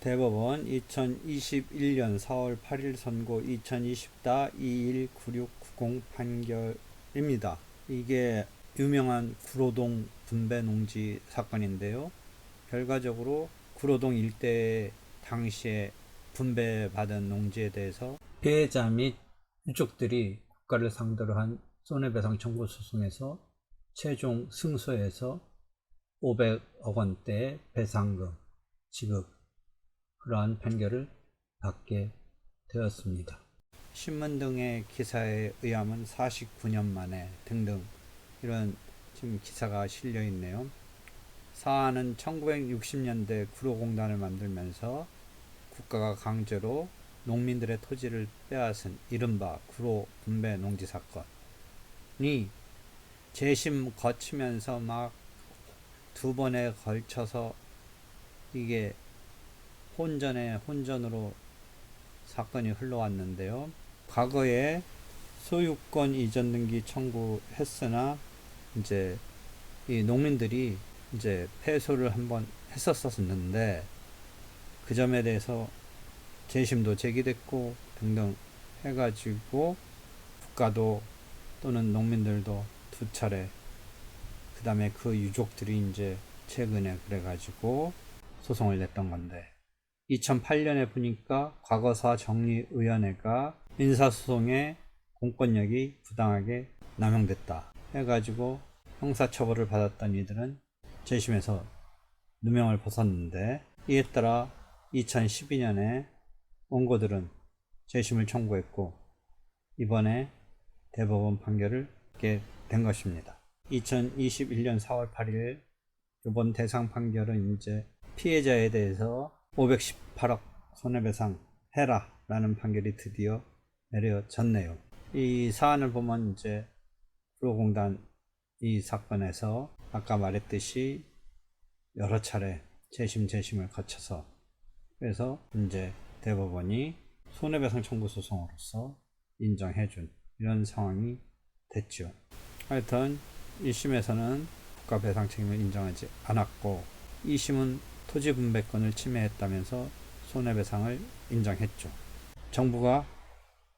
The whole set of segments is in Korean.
대법원 2021년 4월 8일 선고 2020-219690 판결입니다. 이게 유명한 구로동 분배 농지 사건인데요. 결과적으로 구로동 일대 당시에 분배받은 농지에 대해서 피해자 및 유족들이 국가를 상대로 한 손해배상 청구 소송에서 최종 승소해서 500억 원대의 배상금 지급, 그러한 판결을 받게 되었습니다. 신문 등의 기사에 의하면 49년 만에 등등 이런 지금 기사가 실려 있네요. 사안은 1960년대 구로공단을 만들면서 국가가 강제로 농민들의 토지를 빼앗은 이른바 구로 분배 농지 사건이 재심 거치면서 막 두 번에 걸쳐서 이게 혼전으로 사건이 흘러왔는데요. 과거에 소유권 이전 등기 청구했으나 이제 이 농민들이 이제 패소를 한번 했었었는데 그 점에 대해서 재심도 제기됐고 등등 해가지고 국가도 또는 농민들도 두 차례, 그 다음에 그 유족들이 이제 최근에 그래가지고 소송을 냈던 건데 2008년에 보니까 과거사 정리위원회가 민사소송의 공권력이 부당하게 남용됐다 해가지고 형사처벌을 받았던 이들은 재심에서 누명을 벗었는데, 이에 따라 2012년에 원고들은 재심을 청구했고 이번에 대법원 판결을 받게 된 것입니다. 2021년 4월 8일 이번 대상 판결은 이제 피해자에 대해서 518억 손해배상 해라 라는 판결이 드디어 내려졌네요. 이 사안을 보면 이제 구로공단 이 사건에서 아까 말했듯이 여러 차례 재심을 거쳐서 그래서 이제 대법원이 손해배상 청구 소송으로서 인정해준 이런 상황이 됐죠. 하여튼 1심에서는 국가 배상 책임을 인정하지 않았고 2심은 토지 분배권을 침해했다면서 손해배상을 인정했죠. 정부가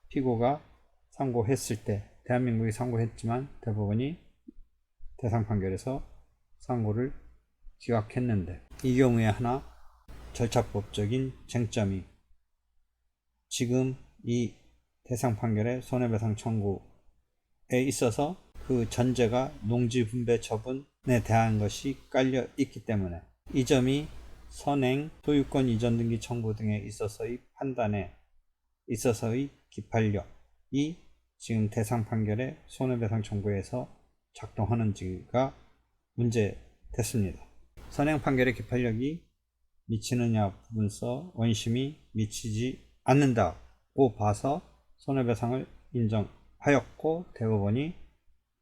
피고가 상고했을 때 대한민국이 상고했지만 대법원이 대상 판결에서 상고를 기각했는데, 이 경우에 하나 절차법적인 쟁점이 지금 이 대상 판결의 손해배상 청구에 있어서 그 전제가 농지 분배 처분에 대한 것이 깔려 있기 때문에 이 점이 선행, 소유권 이전 등기 청구 등에 있어서의 판단에 있어서의 기판력이 지금 대상 판결의 손해배상 청구에서 작동하는지가 문제됐습니다. 선행 판결의 기판력이 미치느냐 부분서 원심이 미치지 않는다고 봐서 손해배상을 인정하였고 대법원이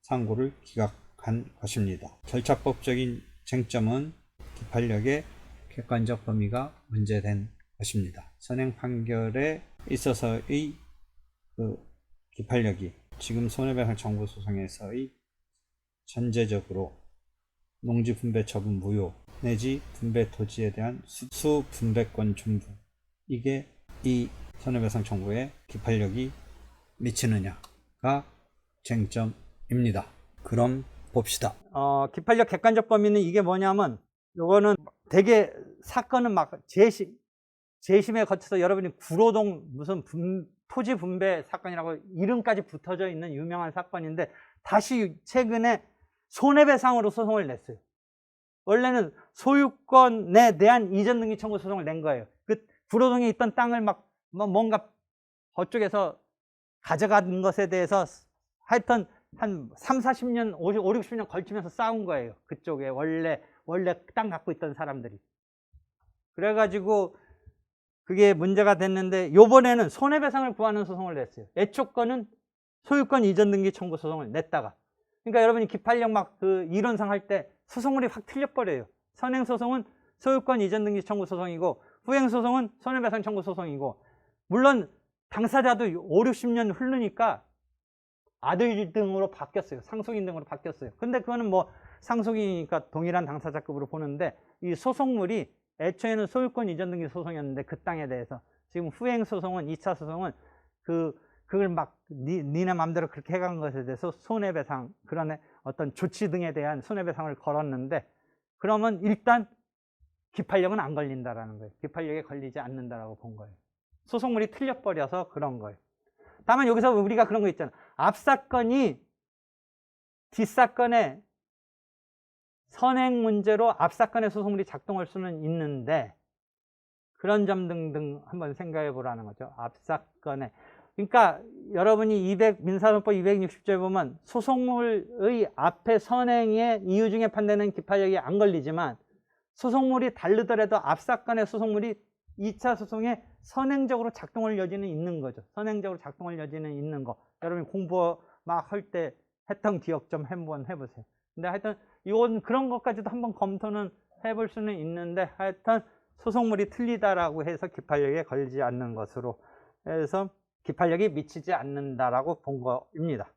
상고를 기각한 것입니다. 절차법적인 쟁점은 기판력의 객관적 범위가 문제된 것입니다. 선행 판결에 있어서의 그 기판력이 지금 손해배상 청구 소송에서의 전제적으로 농지 분배 처분 무효 내지 분배 토지에 대한 수분배권 존부, 이게 이 손해배상 청구에 기판력이 미치느냐가 쟁점입니다. 그럼 봅시다. 기판력 객관적 범위는 이게 뭐냐면, 요거는 되게 사건은 막 재심에 거쳐서 여러분이 구로동 무슨 토지 분배 사건이라고 이름까지 붙어져 있는 유명한 사건인데 다시 최근에 손해배상으로 소송을 냈어요. 원래는 소유권에 대한 이전 등기 청구 소송을 낸 거예요. 그 구로동에 있던 땅을 막 뭔가 저쪽에서 가져간 것에 대해서 하여튼 한 30-40년, 50-60년 걸치면서 싸운 거예요. 그쪽에 원래 땅 갖고 있던 사람들이. 그래가지고 그게 문제가 됐는데 요번에는 손해배상을 구하는 소송을 냈어요. 애초 거는 소유권 이전 등기 청구 소송을 냈다가, 그러니까 여러분이 기판력 막 그 이론상 할 때 소송물이 확 틀려버려요. 선행소송은 소유권 이전 등기 청구 소송이고 후행소송은 손해배상 청구 소송이고, 물론 당사자도 50-60년 흐르니까 아들 등으로 바뀌었어요. 상속인 등으로 바뀌었어요. 근데 그거는 뭐 상속이니까 동일한 당사자급으로 보는데 이 소송물이 애초에는 소유권 이전 등기 소송이었는데 그 땅에 대해서 지금 후행 소송은 2차 소송은 그걸 막 니네 맘대로 그렇게 해간 것에 대해서 손해배상 그런 어떤 조치 등에 대한 손해배상을 걸었는데 그러면 일단 기판력은 안 걸린다라는 거예요. 기판력에 걸리지 않는다라고 본 거예요. 소송물이 틀려버려서 그런 거예요. 다만 여기서 우리가 그런 거 있잖아. 앞사건이 뒷사건에 선행 문제로 앞사건의 소송물이 작동할 수는 있는데 그런 점 등등 한번 생각해 보라는 거죠. 앞사건에. 그러니까 여러분이 민사소송법 260조에 보면 소송물의 앞에 선행의 이유 중에 판단되는 기판력이 안 걸리지만 소송물이 다르더라도 앞사건의 소송물이 2차 소송에 선행적으로 작동할 여지는 있는 거죠. 선행적으로 작동할 여지는 있는 거. 여러분 공부 막 할 때 했던 기억 좀 한번 해보세요. 근데 하여튼 이건 그런 것까지도 한번 검토는 해볼 수는 있는데 하여튼 소송물이 틀리다라고 해서 기판력에 걸리지 않는 것으로 해서 기판력이 미치지 않는다라고 본 겁니다.